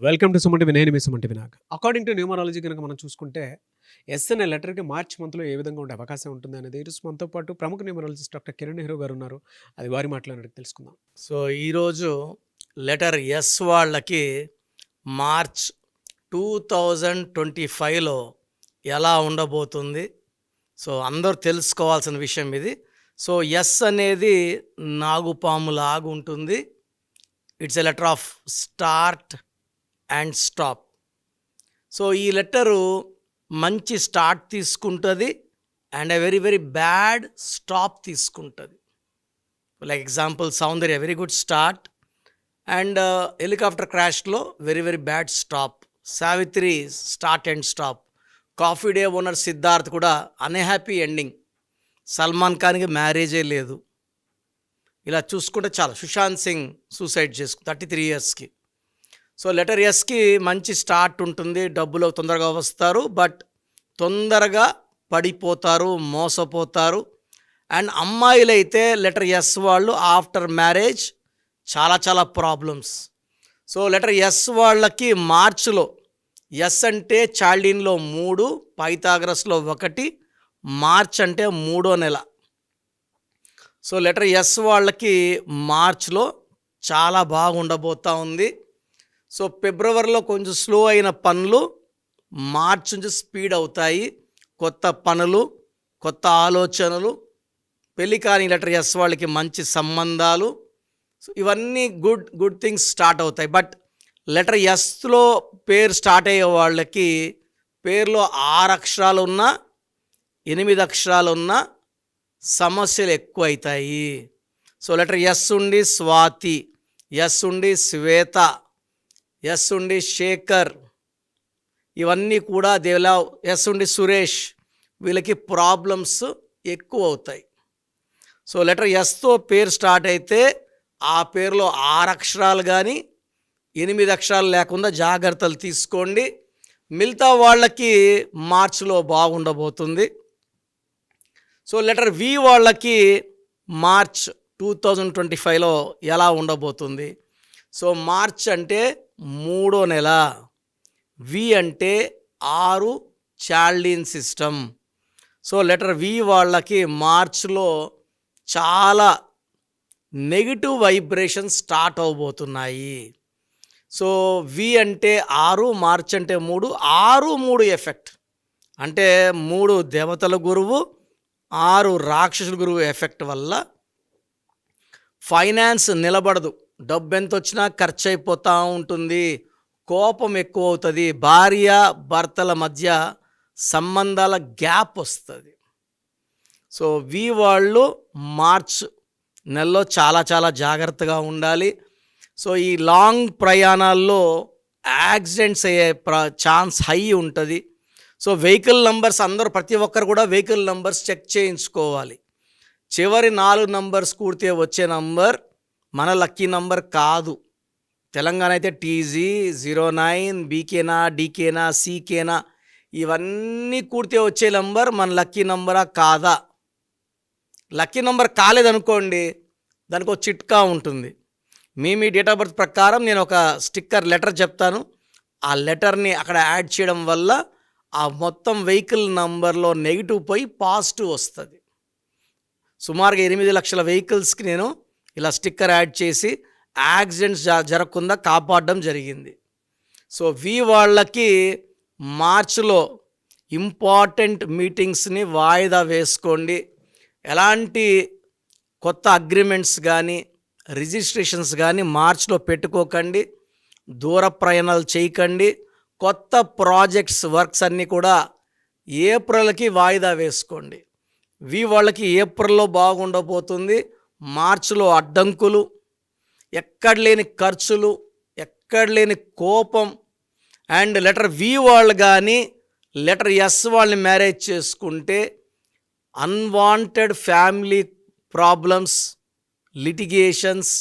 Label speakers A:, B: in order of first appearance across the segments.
A: Welcome to Suman TV. నేను మీ Suman TV. According to numerology కనుక మనం చూసుకుంటే ఎస్ అనే లెటర్కి మార్చ్ మంత్లో ఏ విధంగా ఉండే అవకాశం ఉంటుంది అనేది ఈరోజు మనతో పాటు ప్రముఖ న్యూమరాలజిస్ట్ డాక్టర్ కిరణ్ నెహ్రూ గారు ఉన్నారు. అది వారి మాటలో అడిగి తెలుసుకుందాం.
B: సో ఈరోజు లెటర్ ఎస్ వాళ్ళకి మార్చ్ 2025లో ఎలా ఉండబోతుంది? సో అందరూ తెలుసుకోవాల్సిన విషయం ఇది. సో ఎస్ అనేది నాగుపాము లాగా ఉంటుంది. It's a letter of start and stop. So ఈ లెటరు మంచి స్టార్ట్ తీసుకుంటుంది and a very very bad stop తీసుకుంటుంది. Like example Soundarya very good start and helicopter క్రాష్లో very very bad stop. Savitri start and stop. Coffee day owner Siddharth కూడా unhappy ending. Salman ఖాన్కి మ్యారేజే లేదు. ఇలా చూసుకుంటే చాలా. సుశాంత్ సింగ్ సూసైడ్ చేసుకు 33 yearsకి. సో లెటర్ ఎస్కి మంచి స్టార్ట్ ఉంటుంది, డబ్బులు తొందరగా వస్తారు, బట్ తొందరగా పడిపోతారు, మోసపోతారు. అండ్ అమ్మాయిలైతే లెటర్ ఎస్ వాళ్ళు ఆఫ్టర్ మ్యారేజ్ చాలా చాలా ప్రాబ్లమ్స్. సో లెటర్ ఎస్ వాళ్ళకి మార్చ్లో ఎస్ అంటే చాల్డీన్లో 3, పైథాగరస్లో 1, మార్చ్ అంటే 3వ నెల. సో లెటర్ ఎస్ వాళ్ళకి మార్చ్లో చాలా బాగుండబోతూ ఉంది. సో ఫిబ్రవరిలో కొంచెం స్లో అయిన పనులు మార్చ్ నుంచి స్పీడ్ అవుతాయి. కొత్త పనులు, కొత్త ఆలోచనలు, పెళ్లి కాని లెటర్ ఎస్ వాళ్ళకి మంచి సంబంధాలు, సో ఇవన్నీ గుడ్ థింగ్స్ స్టార్ట్ అవుతాయి. బట్ లెటర్ ఎస్లో పేరు స్టార్ట్ అయ్యే వాళ్ళకి పేరులో 6 అక్షరాలు ఉన్నా 8 అక్షరాలు ఉన్నా సమస్యలు ఎక్కువ అవుతాయి. సో లెటర్ ఎస్ ఉండి స్వాతి, ఎస్ ఉండి శ్వేత, ఎస్ ఉండి శేఖర్, ఇవన్నీ కూడా దేవలా, ఎస్ ఉండి సురేష్, వీళ్ళకి ప్రాబ్లమ్స్ ఎక్కువ అవుతాయి. సో లెటర్ ఎస్తో పేరు స్టార్ట్ అయితే ఆ పేరులో 6 అక్షరాలు కానీ 8 అక్షరాలు లేకుండా జాగ్రత్తలు తీసుకోండి. మిగతా వాళ్ళకి మార్చ్లో బాగుండబోతుంది. సో లెటర్ వి వాళ్ళకి మార్చ్ 2025లో ఎలా ఉండబోతుంది? సో మార్చ్ అంటే 3వ నెల, వి అంటే 6 చాల్డీన్ సిస్టమ్. సో లెటర్ వి వాళ్ళకి మార్చ్లో చాలా negative vibrations start అవబోతున్నాయి. So we అంటే 6, మార్చ్ అంటే 3, 6-3 ఎఫెక్ట్ అంటే 3 దేవతల గురువు, 6 రాక్షసుల గురువు ఎఫెక్ట్ వల్ల ఫైనాన్స్ నిలబడదు. డబ్బు ఎంత వచ్చినా ఖర్చు అయిపోతూ ఉంటుంది, కోపం ఎక్కువ అవుతుంది, భార్య భర్తల మధ్య సంబంధాల గ్యాప్ వస్తుంది. సో వి వాళ్ళు మార్చ్ నెలలో చాలా చాలా జాగ్రత్తగా ఉండాలి. సో ఈ లాంగ్ ప్రయాణాల్లో యాక్సిడెంట్స్ అయ్యే ఛాన్స్ హై ఉంటుంది. సో వెహికల్ నంబర్స్ అందరూ ప్రతి ఒక్కరు కూడా వెహికల్ నంబర్స్ చెక్ చేయించుకోవాలి. చివరి 4 నంబర్స్ కూడితే వచ్చే నంబర్ మన లక్కీ నంబర్ కాదు. తెలంగాణ అయితే టీజీ 09, బీకేనా, డీకేనా, సీకేనా, ఇవన్నీ కూడితే వచ్చే నంబర్ మన లక్కీ నంబరా కాదా? లక్కీ నంబర్ కాలేదనుకోండి, దానికి ఒక చిట్కా ఉంటుంది. మీ డేట్ ఆఫ్ బర్త్ ప్రకారం నేను ఒక స్టిక్కర్ లెటర్ చెప్తాను. ఆ లెటర్ని అక్కడ యాడ్ చేయడం వల్ల ఆ మొత్తం వెహికల్ నంబర్లో నెగిటివ్ పోయి పాజిటివ్ వస్తుంది. సుమారుగా 8 లక్షల వెహికల్స్కి నేను ఇలా స్టిక్కర్ యాడ్ చేసి యాక్సిడెంట్స్ జరగకుండా కాపాడడం జరిగింది. సో వి వాళ్ళకి మార్చ్లో ఇంపార్టెంట్ మీటింగ్స్ని వాయిదా వేసుకోండి. ఎలాంటి కొత్త అగ్రిమెంట్స్ కానీ రిజిస్ట్రేషన్స్ కానీ మార్చ్లో పెట్టుకోకండి. దూర ప్రయాణాలు చేయకండి. కొత్త ప్రాజెక్ట్స్ వర్క్స్ అన్నీ కూడా ఏప్రిల్కి వాయిదా వేసుకోండి. వి వాళ్ళకి ఏప్రిల్లో బాగుండబోతుంది. మార్చిలో అడ్డంకులు, ఎక్కడ లేని ఖర్చులు, ఎక్కడ లేని కోపం. అండ్ లెటర్ వి వాళ్ళు కానీ లెటర్ ఎస్ వాళ్ళని మ్యారేజ్ చేసుకుంటే unwanted family problems, litigations,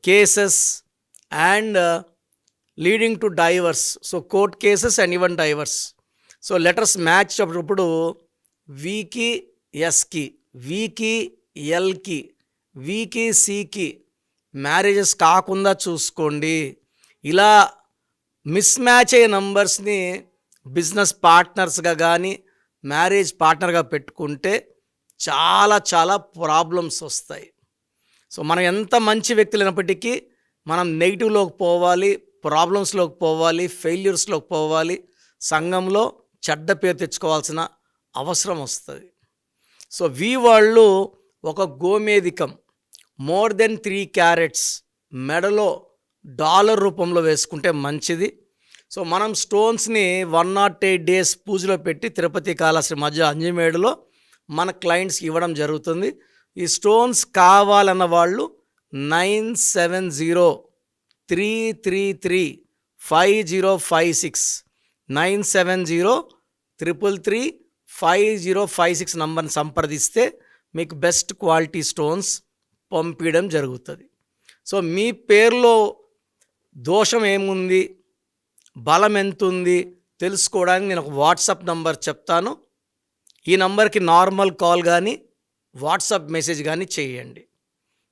B: cases and leading to divorce. So court cases and even divorce. So letters match అప్పుడు వికి ఎస్కి, వికి ఎల్కి, వికి సికి మ్యారేజెస్ కాకుండా చూసుకోండి. ఇలా మిస్ మ్యాచ్ అయ్యే నంబర్స్ని బిజినెస్ పార్ట్నర్స్గా కానీ మ్యారేజ్ పార్ట్నర్గా పెట్టుకుంటే చాలా చాలా ప్రాబ్లమ్స్ వస్తాయి. సో మనం ఎంత మంచి వ్యక్తులు అయినప్పటికీ మనం నెగిటివ్లోకి పోవాలి, ప్రాబ్లమ్స్లోకి పోవాలి, ఫెయిల్యూర్స్లోకి పోవాలి, సంఘంలో చెడ్డ పేరు తెచ్చుకోవాల్సిన అవసరం వస్తుంది. సో వాళ్ళు ఒక గోమేధికం మోర్ దెన్ 3 క్యారెట్స్ మెడలో డాలర్ రూపంలో వేసుకుంటే మంచిది. సో మనం స్టోన్స్ని 108 డేస్ పూజలో పెట్టి తిరుపతి కాళహస్తి మధ్య అంజమేడులో మన క్లయింట్స్కి ఇవ్వడం జరుగుతుంది. ఈ స్టోన్స్ కావాలన్న వాళ్ళు 9703335056 9703335056 నంబర్ని సంప్రదిస్తే మీకు బెస్ట్ క్వాలిటీ స్టోన్స్ పంపించడం జరుగుతుంది. సో మీ పేరులో దోషం ఏముంది, బలం ఎంత ఉంది తెలుసుకోవడానికి నేను ఒక వాట్సాప్ నంబర్ చెప్తాను. ఈ నంబర్కి నార్మల్ కాల్ కానీ వాట్సాప్ మెసేజ్ కానీ చేయండి.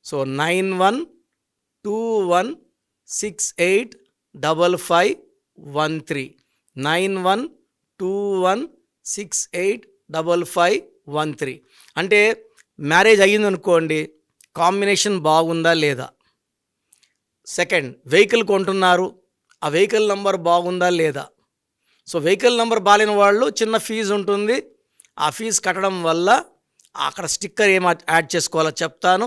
B: సో 9121685513 9121685513. అంటే మ్యారేజ్ అయ్యిందనుకోండి, కాంబినేషన్ బాగుందా లేదా. సెకండ్, వెహికల్ కొంటున్నారు, ఆ వెహికల్ నంబర్ బాగుందా లేదా. సో వెహికల్ నంబర్ బాలేని వాళ్ళు చిన్న ఫీజు ఉంటుంది, ఆ ఫీజు కట్టడం వల్ల అక్కడ స్టిక్కర్ ఏం యాడ్ చేసుకోవాలో చెప్తాను.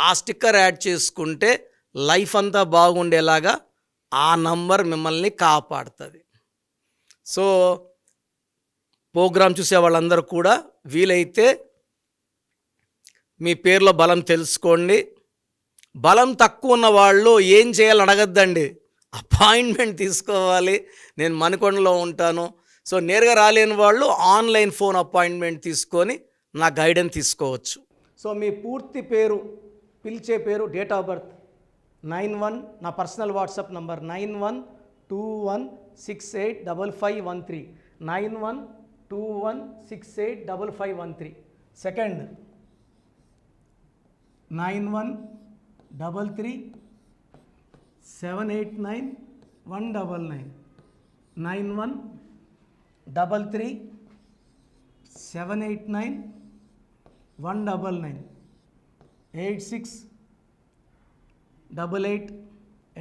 B: ఆ స్టిక్కర్ యాడ్ చేసుకుంటే లైఫ్ అంతా బాగుండేలాగా ఆ నంబర్ మిమ్మల్ని కాపాడుతుంది. సో ప్రోగ్రామ్ చూసే వాళ్ళందరూ కూడా వీలైతే మీ పేరులో బలం తెలుసుకోండి. బలం తక్కువ ఉన్న వాళ్ళు ఏం చేయాలని అడగద్దండి, అపాయింట్మెంట్ తీసుకోవాలి. నేను మణికొండలో ఉంటాను. సో నేరుగా రాలేని వాళ్ళు ఆన్లైన్ ఫోన్ అపాయింట్మెంట్ తీసుకొని నా గైడెన్స్ తీసుకోవచ్చు. సో మీ పూర్తి పేరు, పిలిచే పేరు, డేట్ ఆఫ్ బర్త్ 91, నా పర్సనల్ వాట్సాప్ నంబర్ 9121685513 9121685513. సెకండ్ 9133789199 9133789199 8688068888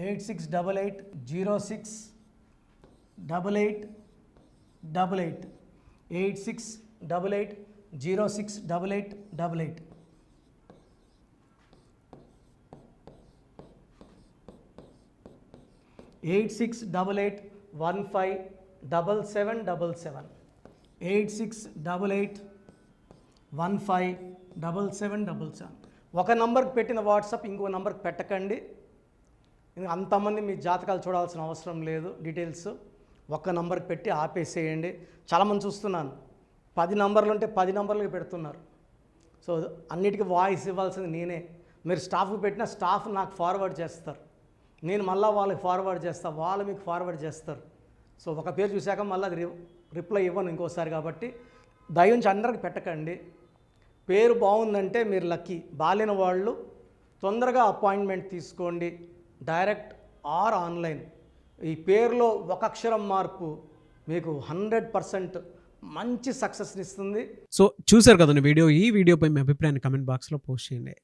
B: 8688068888 8688157777 8688157777. ఒక నంబర్కి పెట్టిన వాట్సాప్ ఇంకో నంబర్కి పెట్టకండి. అంతమంది మీ జాతకాలు చూడాల్సిన అవసరం లేదు. డీటెయిల్స్ ఒక్క నంబర్కి పెట్టి ఆపేసేయండి. చాలామంది చూస్తున్నాను 10 నంబర్లు ఉంటే 10 నంబర్లకి పెడుతున్నారు. సో అన్నిటికీ వాయిస్ ఇవ్వాల్సింది నేనే. మీరు స్టాఫ్కి పెట్టిన స్టాఫ్ నాకు ఫార్వర్డ్ చేస్తారు, నేను మళ్ళీ వాళ్ళకి ఫార్వర్డ్ చేస్తాను, వాళ్ళు మీకు ఫార్వర్డ్ చేస్తారు. సో ఒక పేరు చూశాక మళ్ళీ అది రిప్లై ఇవ్వను ఇంకోసారి. కాబట్టి దయించి అందరికి పెట్టకండి. పేరు బాగుందంటే మీరు లక్కీ. బాలేని వాళ్ళు తొందరగా అపాయింట్మెంట్ తీసుకోండి, డైరెక్ట్ ఆర్ ఆన్లైన్. ఈ పేరులో ఒక అక్షరం మార్పు మీకు 100% మంచి సక్సెస్ని ఇస్తుంది.
A: సో చూశారు కదండి వీడియో. ఈ వీడియోపై మీ అభిప్రాయాన్ని కమెంట్ బాక్స్లో పోస్ట్ చేయండి.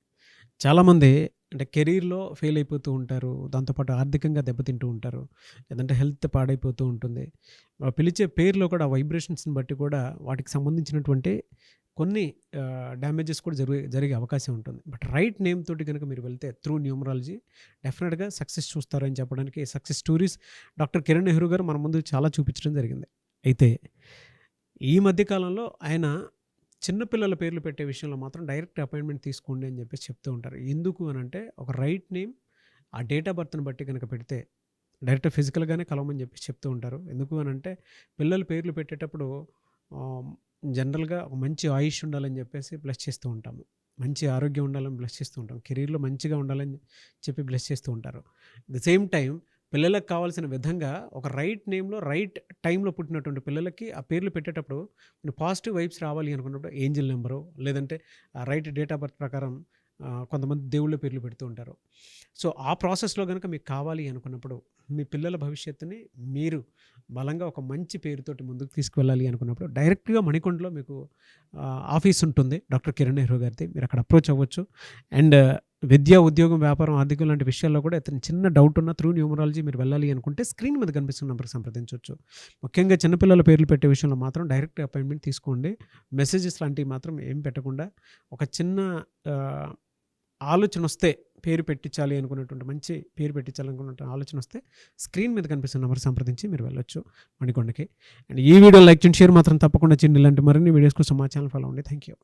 A: చాలామంది అంటే కెరీర్లో ఫెయిల్ అయిపోతూ ఉంటారు, దాంతోపాటు ఆర్థికంగా దెబ్బతింటూ ఉంటారు, లేదంటే హెల్త్ పాడైపోతూ ఉంటుంది. పిలిచే పేరులో కూడా వైబ్రేషన్స్ని బట్టి కూడా వాటికి సంబంధించినటువంటి కొన్ని డ్యామేజెస్ కూడా జరిగే అవకాశం ఉంటుంది. బట్ రైట్ నేమ్ తోటి కనుక మీరు వెళ్తే త్రూ న్యూమరాలజీ డెఫినెట్గా సక్సెస్ చూస్తారని చెప్పడానికి success stories doctor Kiran Nehru గారు మన ముందు చాలా చూపించడం జరిగింది. అయితే ఈ మధ్యకాలంలో ఆయన చిన్నపిల్లల పేర్లు పెట్టే విషయంలో మాత్రం డైరెక్ట్ అపాయింట్మెంట్ తీసుకోండి అని చెప్పేసి చెప్తూ ఉంటారు. ఎందుకు అని అంటే ఒక రైట్ నేమ్ ఆ డేట్ ఆఫ్ బర్త్ని బట్టి కనుక పెడితే డైరెక్ట్ ఫిజికల్గానే కలవమని చెప్పేసి చెప్తూ ఉంటారు. ఎందుకు అని అంటే పిల్లల పేర్లు పెట్టేటప్పుడు జనరల్గా ఒక మంచి ఆయుష్ ఉండాలని చెప్పేసి బ్లెస్ చేస్తూ ఉంటాము, మంచి ఆరోగ్యం ఉండాలని బ్లెస్ చేస్తూ ఉంటాం, కెరీర్లో మంచిగా ఉండాలని చెప్పి బ్లెస్ చేస్తూ ఉంటారు. అట్ ద సేమ్ టైం పిల్లలకు కావాల్సిన విధంగా ఒక రైట్ నేమ్లో రైట్ టైంలో పుట్టినటువంటి పిల్లలకి ఆ పేర్లు పెట్టేటప్పుడు పాజిటివ్ వైబ్స్ రావాలి అనుకున్నప్పుడు ఏంజిల్ నెంబరు లేదంటే రైట్ డేట్ ఆఫ్ బర్త్ ప్రకారం కొంతమంది దేవుళ్ళ పేర్లు పెడుతూ ఉంటారు. సో ఆ ప్రాసెస్లో కనుక మీకు కావాలి అనుకున్నప్పుడు మీ పిల్లల భవిష్యత్తుని మీరు బలంగా ఒక మంచి పేరుతోటి ముందుకు తీసుకువెళ్ళాలి అనుకున్నప్పుడు డైరెక్ట్గా మణికొండలో మీకు ఆఫీస్ ఉంటుంది డాక్టర్ కిరణ్ నెహ్రూ గారిది. మీరు అక్కడ అప్రోచ్ అవ్వచ్చు. అండ్ విద్య, ఉద్యోగం, వ్యాపారం, ఆర్థికం లాంటి విషయాల్లో కూడా ఏదైనా చిన్న డౌట్ ఉన్న త్రూ న్యూమరాలజీ మీరు వెళ్ళాలి అనుకుంటే స్క్రీన్ మీద కనిపిస్తున్న నెంబర్కి సంప్రదించవచ్చు. ముఖ్యంగా చిన్నపిల్లల పేర్లు పెట్టే విషయంలో మాత్రం డైరెక్ట్ అపాయింట్మెంట్ తీసుకోండి. మెసేజెస్ లాంటివి మాత్రం ఏం పెట్టకుండా ఒక చిన్న ఆలోచన వస్తే పేరు పెట్టించాలి అనుకున్నటువంటి మంచి పేరు పెట్టించాలనుకున్న ఆలోచన వస్తే స్క్రీన్ మీద కనిపిస్తున్న నెంబర్ సంప్రదించి మీరు వెళ్ళొచ్చు మణికొండకి. అండ్ ఈ వీడియో లైక్ చేయండి, షేర్ మాత్రం తప్పకుండా చేయండి. ఇలాంటి మరిన్ని వీడియోస్ కోసం మా ఛానల్ ఫాలో అవ్వండి. Thank you.